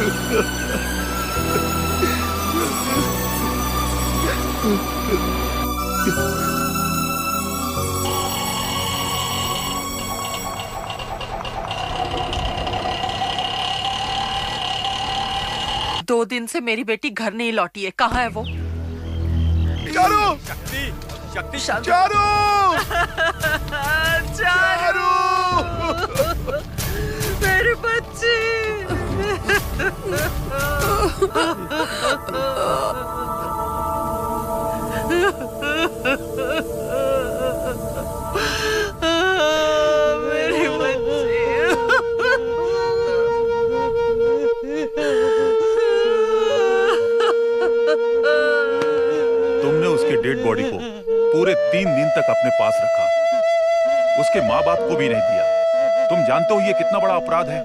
दो दिन से मेरी बेटी घर नहीं लौटी है। कहाँ है वो? चारू! शक्ति चारू! चारू! मेरे बच्चे! मेरे बच्चे! तुमने उसकी डेड बॉडी को पूरे 3 दिन तक अपने पास रखा, उसके माँ बाप को भी नहीं दिया। तुम जानते हो ये कितना बड़ा अपराध है?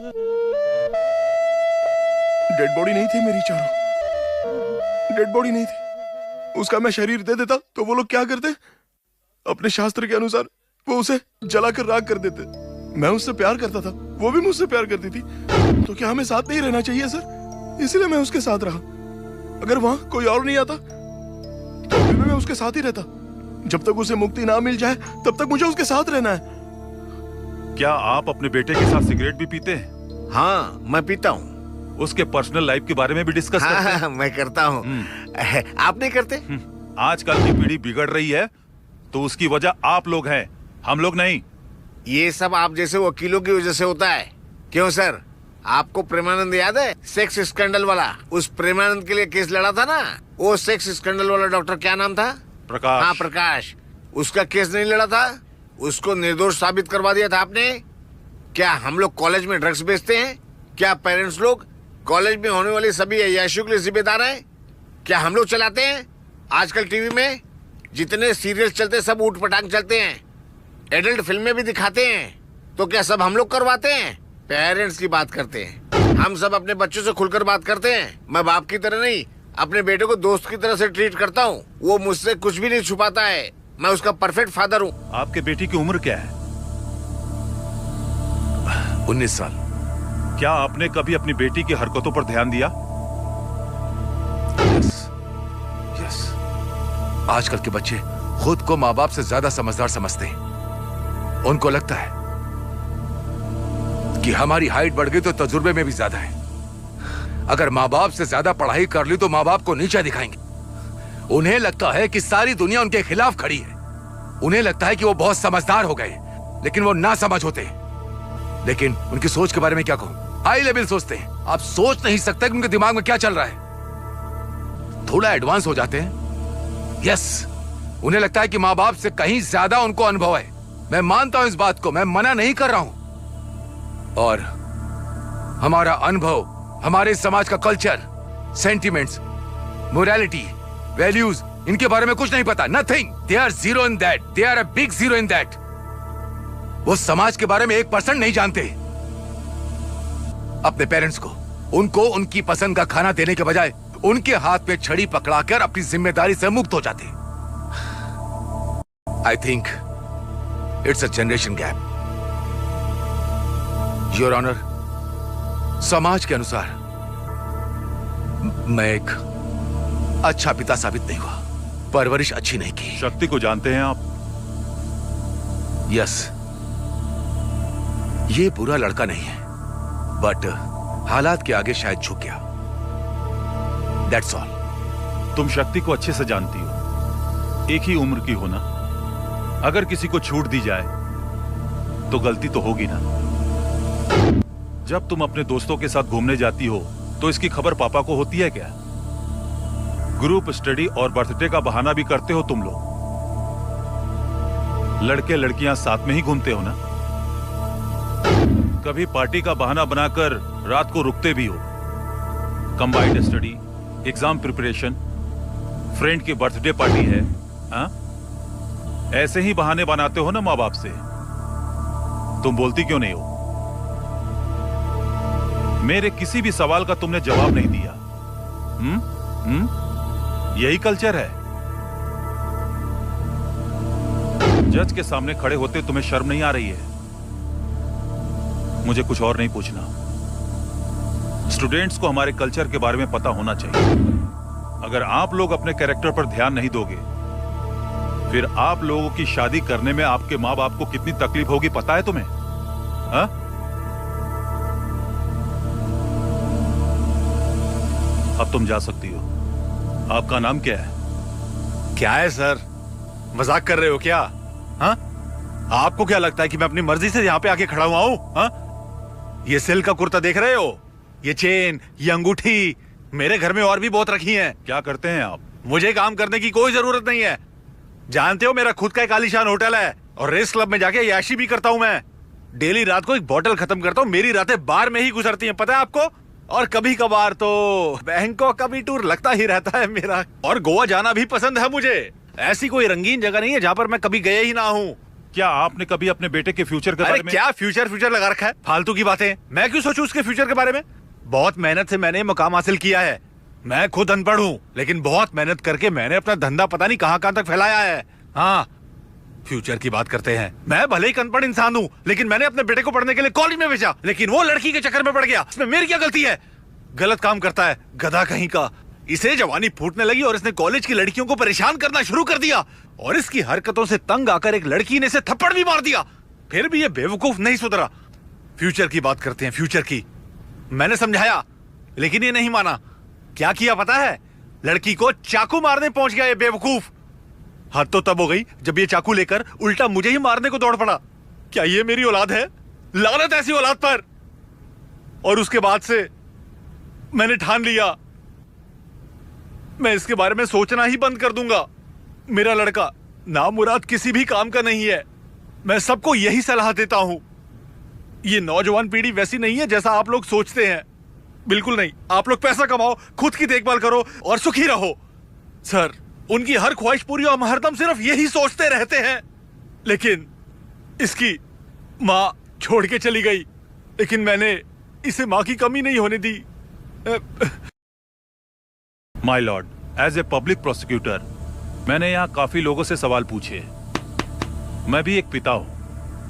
डेड बॉडी नहीं थी मेरी चारू, डेड बॉडी नहीं थी। उसका मैं शरीर दे देता तो वो लोग क्या करते? अपने शास्त्र के अनुसार वो उसे जलाकर राख कर देते। मैं उससे प्यार करता था, वो भी मुझसे प्यार करती थी। तो क्या हमें साथ नहीं रहना चाहिए सर? इसलिए मैं उसके साथ रहा। अगर वहां कोई और नहीं आता तो अभी भी मैं उसके साथ ही रहता। जब तक उसे मुक्ति ना मिल जाए तब तक मुझे उसके साथ रहना है। क्या आप अपने बेटे के साथ सिगरेट भी पीते हैं? हाँ, मैं पीता हूँ। उसके पर्सनल लाइफ के बारे में भी डिस्कस करते हैं? हाँ, मैं करता हूँ। आप नहीं करते? आजकल की पीढ़ी बिगड़ रही है तो उसकी वजह आप लोग हैं, हम लोग नहीं। ये सब आप जैसे वकीलों की वजह से होता है। क्यों सर, आपको प्रेमानंद याद है? सेक्स स्कैंडल वाला। उस प्रेमानंद के लिए केस लड़ा था ना, वो सेक्स स्कैंडल वाला डॉक्टर क्या नाम था? प्रकाश। हाँ, प्रकाश। उसका केस नहीं लड़ा था, उसको निर्दोष साबित करवा दिया था आपने। क्या हम लोग कॉलेज में ड्रग्स बेचते हैं? क्या पेरेंट्स लोग कॉलेज में होने वाली सभी अय्याशियों के लिए जिम्मेदार हैं? क्या हम लोग चलाते हैं? आजकल टीवी में जितने सीरियल चलते सब ऊट पटांग चलते हैं, एडल्ट फिल्में भी दिखाते हैं। तो क्या सब हम लोग करवाते हैं? पेरेंट्स की बात करते हैं। हम सब अपने बच्चों से खुलकर बात करते हैं। मैं बाप की तरह नहीं, अपने बेटे को दोस्त की तरह से ट्रीट करता हूँ। वो मुझसे कुछ भी नहीं छुपाता है। मैं उसका परफेक्ट फादर हूँ। आपके बेटी की उम्र क्या है? 19 साल। क्या आपने कभी अपनी बेटी की हरकतों पर ध्यान दिया? यस। आजकल के बच्चे खुद को माँ बाप से ज्यादा समझदार समझते हैं। उनको लगता है कि हमारी हाइट बढ़ गई तो तजुर्बे में भी ज्यादा है। अगर माँ बाप से ज्यादा पढ़ाई कर ली तो माँ बाप को नीचा दिखाएंगे। उन्हें लगता है कि सारी दुनिया उनके खिलाफ खड़ी है। उन्हें लगता है कि वो बहुत समझदार हो गए, लेकिन वो ना समझ होते हैं। लेकिन उनकी सोच के बारे में क्या कहूं? हाई लेवल सोचते हैं। आप सोच नहीं सकते कि उनके दिमाग में क्या चल रहा है। थोड़ा एडवांस हो जाते हैं। यस, उन्हें लगता है कि माँ बाप से कहीं ज्यादा उनको अनुभव है। मैं मानता हूं इस बात को, मैं मना नहीं कर रहा हूं। और हमारा अनुभव, हमारे समाज का कल्चर, सेंटिमेंट्स, मोरालिटी, वैल्यूज, इनके बारे में कुछ नहीं पता। Nothing. They are zero in that. They are a big zero in that. वो समाज के बारे में 1% नहीं जानते। अपने पेरेंट्स को, उनको उनकी पसंद का खाना देने के बजाय उनके हाथ में छड़ी पकड़ाकर अपनी जिम्मेदारी से मुक्त हो जाते। I think it's a generation gap. Your honour, समाज के अनुसार मैं एक अच्छा पिता साबित नहीं हुआ। परवरिश अच्छी नहीं की। शक्ति को जानते हैं आप? यस। ये बुरा लड़का नहीं है, बट हालात के आगे शायद झुक गया। That's all. तुम शक्ति को अच्छे से जानती हो, एक ही उम्र की हो ना। अगर किसी को छूट दी जाए तो गलती तो होगी ना। जब तुम अपने दोस्तों के साथ घूमने जाती हो तो इसकी खबर पापा को होती है क्या? ग्रुप स्टडी और बर्थडे का बहाना भी करते हो तुम लोग। लड़के लड़कियां साथ में ही घूमते हो ना। कभी पार्टी का बहाना बनाकर रात को रुकते भी हो। Combined study, exam preparation, friend की बर्थडे पार्टी है। हाँ? ऐसे ही बहाने बनाते हो ना माँ बाप से। तुम बोलती क्यों नहीं हो? मेरे किसी भी सवाल का तुमने जवाब नहीं दिया। यही कल्चर है। जज के सामने खड़े होते तुम्हें शर्म नहीं आ रही है? मुझे कुछ और नहीं पूछना। स्टूडेंट्स को हमारे कल्चर के बारे में पता होना चाहिए। अगर आप लोग अपने कैरेक्टर पर ध्यान नहीं दोगे, फिर आप लोगों की शादी करने में आपके माँ बाप को कितनी तकलीफ होगी पता है तुम्हें? हा? अब तुम जा सकती हो। आपका नाम क्या है? क्या है सर, मजाक कर रहे हो क्या? हाँ, आपको क्या लगता है कि मैं अपनी मर्जी से यहाँ पे आके खड़ा हुआ हूँ? हाँ, ये सिल्क का कुर्ता देख रहे हो, ये चेन, ये अंगूठी मेरे घर में और भी बहुत रखी हैं। क्या करते हैं आप? मुझे काम करने की कोई जरूरत नहीं है। जानते हो, मेरा खुद का एक आलीशान होटल है और रेस क्लब में जाके याशी भी करता हूँ मैं। डेली रात को एक बोतल खत्म करता हूँ। मेरी रातें बार में ही गुजरती हैं, पता है आपको? और कभी कभार तो बैंकॉक का भी टूर लगता ही रहता है मेरा। और गोवा जाना भी पसंद है मुझे। ऐसी कोई रंगीन जगह नहीं है जहाँ पर मैं कभी गए ही ना हूँ। क्या आपने कभी अपने बेटे के फ्यूचर के बारे में? क्या फ्यूचर लगा रखा है? फालतू की बातें। मैं क्यों सोचूं उसके फ्यूचर के बारे में? बहुत मेहनत से मैंने मुकाम हासिल किया है। मैं खुद अनपढ़ हूँ, लेकिन बहुत मेहनत करके मैंने अपना धंधा पता नहीं कहाँ कहाँ तक फैलाया है। हाँ, फ्यूचर की बात करते हैं। मैं भले ही अनपढ़ इंसान हूँ, लेकिन मैंने अपने बेटे को पढ़ने के लिए कॉलेज में भेजा, लेकिन वो लड़की के चक्कर में पड़ गया। इसमें मेरी क्या गलती है? गलत काम करता है, गधा कहीं का। इसे जवानी फूटने लगी और इसने कॉलेज की लड़कियों को परेशान करना शुरू कर दिया, और इसकी हरकतों से तंग आकर एक लड़की ने इसे थप्पड़ भी मार दिया। फिर भी ये बेवकूफ नहीं सुधरा। फ्यूचर की बात करते हैं, फ्यूचर की। मैंने समझाया, लेकिन ये नहीं माना। क्या किया पता है? लड़की को चाकू मारने पहुंच गया ये बेवकूफ। हद तो तब हो गई जब ये चाकू लेकर उल्टा मुझे ही मारने को दौड़ पड़ा। क्या ये मेरी औलाद है? लानत ऐसी औलाद पर। और उसके बाद से मैंने ठान लिया, मैं इसके बारे में सोचना ही बंद कर दूंगा। मेरा लड़का नामुराद किसी भी काम का नहीं है। मैं सबको यही सलाह देता हूं। ये नौजवान पीढ़ी वैसी नहीं है जैसा आप लोग सोचते हैं, बिल्कुल नहीं। आप लोग पैसा कमाओ, खुद की देखभाल करो और सुखी रहो। सर, उनकी हर ख्वाहिश पूरी हो, हम हरदम सिर्फ यही सोचते रहते हैं। लेकिन इसकी माँ छोड़ के चली गई, लेकिन मैंने इसे माँ की कमी नहीं होने दी। My lord, as a public prosecutor मैंने यहाँ काफी लोगों से सवाल पूछे। मैं भी एक पिता हूँ।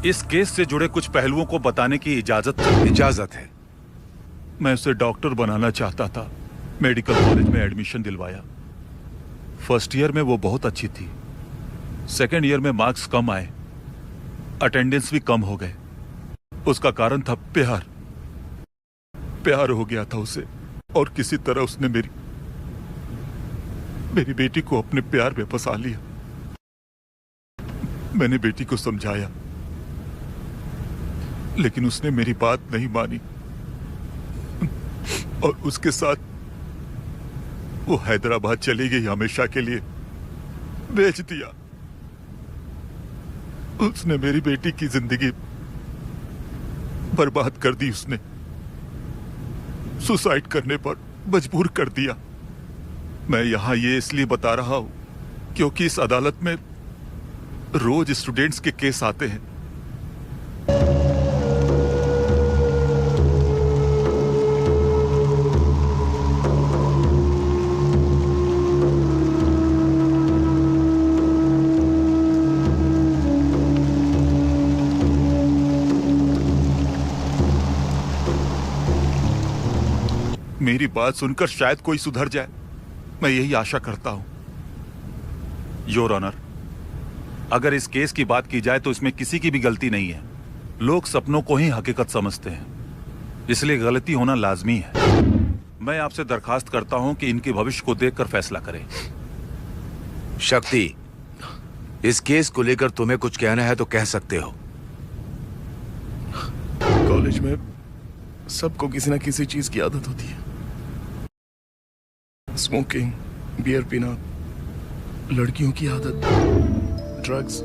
इस केस से जुड़े कुछ पहलुओं को बताने की इजाजत है। मैं उसे डॉक्टर बनाना चाहता था। मेडिकल कॉलेज में एडमिशन दिलवाया। फर्स्ट ईयर में वो बहुत अच्छी थी। सेकेंड ईयर में मार्क्स कम आए, अटेंडेंस भी कम हो गए। उसका कारण था प्यार। प्यार हो गया था उसे, और किसी तरह उसने मेरी बेटी को अपने प्यार में फंसा लिया। मैंने बेटी को समझाया, लेकिन उसने मेरी बात नहीं मानी और उसके साथ वो हैदराबाद चली गई हमेशा के लिए। बेच दिया। उसने मेरी बेटी की जिंदगी बर्बाद कर दी। उसने सुसाइड करने पर मजबूर कर दिया। मैं यहां ये इसलिए बता रहा हूं क्योंकि इस अदालत में रोज स्टूडेंट्स के केस आते हैं। मेरी बात सुनकर शायद कोई सुधर जाए, मैं यही आशा करता हूं। योर ऑनर, अगर इस केस की बात की जाए तो इसमें किसी की भी गलती नहीं है। लोग सपनों को ही हकीकत समझते हैं, इसलिए गलती होना लाजमी है। मैं आपसे दरखास्त करता हूं कि इनके भविष्य को देखकर फैसला करें। शक्ति, इस केस को लेकर तुम्हें कुछ कहना है तो कह सकते हो। कॉलेज में सबको किसी न किसी चीज की आदत होती है। स्मोकिंग, बियर पीना, लड़कियों की आदत, ड्रग्स,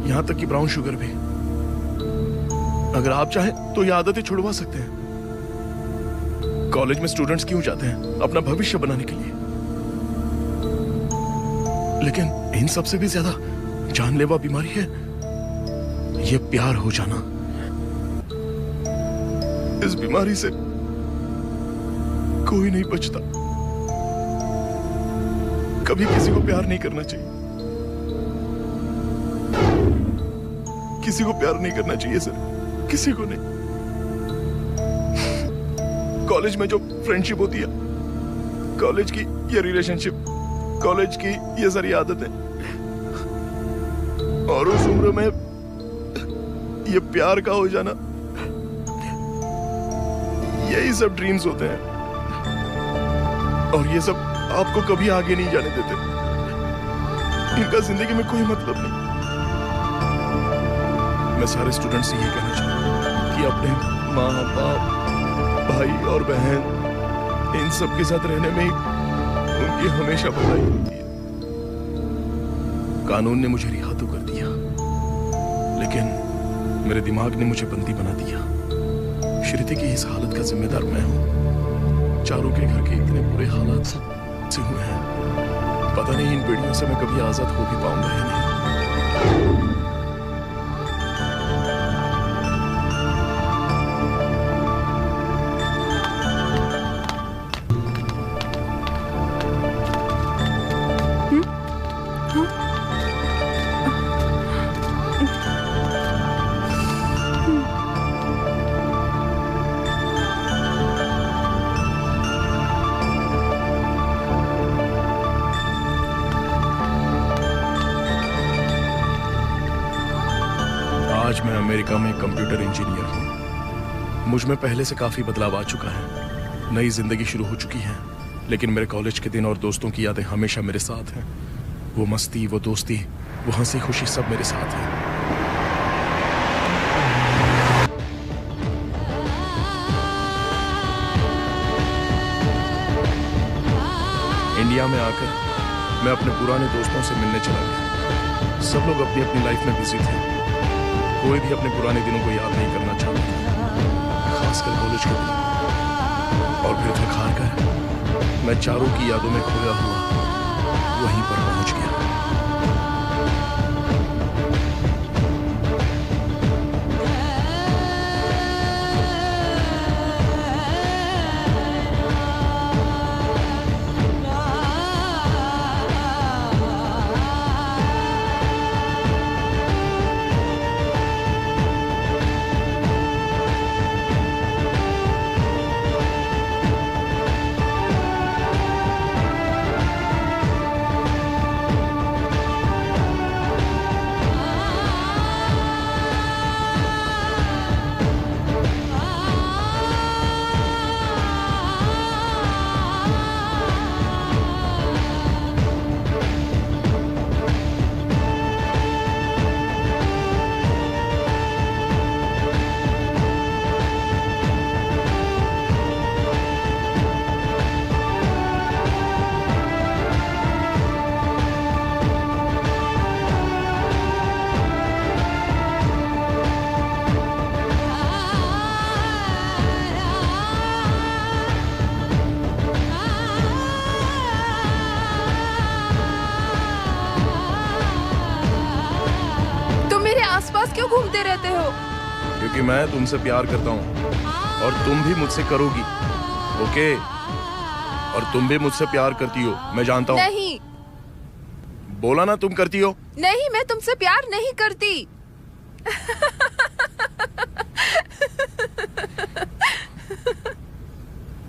यहां तक कि ब्राउन शुगर भी। अगर आप चाहें तो ये आदतें छुड़वा सकते हैं। कॉलेज में स्टूडेंट्स क्यों जाते हैं? अपना भविष्य बनाने के लिए। लेकिन इन सब से भी ज्यादा जानलेवा बीमारी है ये प्यार हो जाना। इस बीमारी से कोई नहीं बचता। कभी किसी को प्यार नहीं करना चाहिए। किसी को प्यार नहीं करना चाहिए सर, किसी को नहीं। कॉलेज में जो फ्रेंडशिप होती है, कॉलेज की ये रिलेशनशिप, कॉलेज की ये सारी आदतें, और उस उम्र में ये प्यार का हो जाना, यही सब ड्रीम्स होते हैं। और ये सब आपको कभी आगे नहीं जाने देते। इनका जिंदगी में कोई मतलब नहीं। मैं सारे स्टूडेंट्स से ये कहना चाहूंगा कि अपने माँ बाप, भाई और बहन, इन सब के साथ रहने में ही उनकी हमेशा भलाई होती है। कानून ने मुझे रिहा तो कर दिया, लेकिन मेरे दिमाग ने मुझे बंदी बना दिया। श्रुति की इस हालत का जिम्मेदार मैं हूं। चारों के घर के इतने बुरे हालात से हुए हैं, पता नहीं इन बेड़ियों से मैं कभी आजाद हो भी पाऊंगा या नहीं। आज मैं अमेरिका में कंप्यूटर इंजीनियर हूं। मुझ में पहले से काफी बदलाव आ चुका है। नई जिंदगी शुरू हो चुकी है, लेकिन मेरे कॉलेज के दिन और दोस्तों की यादें हमेशा मेरे साथ हैं। वो मस्ती, वो दोस्ती, वो हंसी खुशी सब मेरे साथ है। इंडिया में आकर मैं अपने पुराने दोस्तों से मिलने चला गया। सब लोग अपनी अपनी लाइफ में बिजी थे। कोई भी अपने पुराने दिनों को याद नहीं करना चाहता था, खासकर कॉलेज के दिन। और फिर थक हार कर मैं चारों की यादों में खोया हुआ वहीं पर पहुंच गया। क्यों घूमते रहते हो? क्योंकि मैं तुमसे प्यार करता हूँ और तुम भी मुझसे करोगी, ओके? और तुम भी मुझसे प्यार करती हो, मैं जानता हूँ। नहीं। बोला ना तुम करती हो। नहीं, मैं तुमसे प्यार नहीं करती।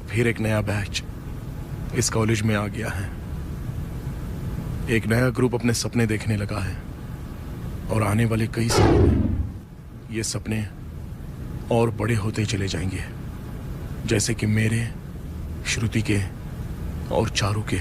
फिर एक नया बैच इस कॉलेज में आ गया है। एक नया ग्रुप अपने सपने देखने लगा है, और आने वाले कई सालों में ये सपने और बड़े होते चले जाएंगे, जैसे कि मेरे, श्रुति के और चारू के।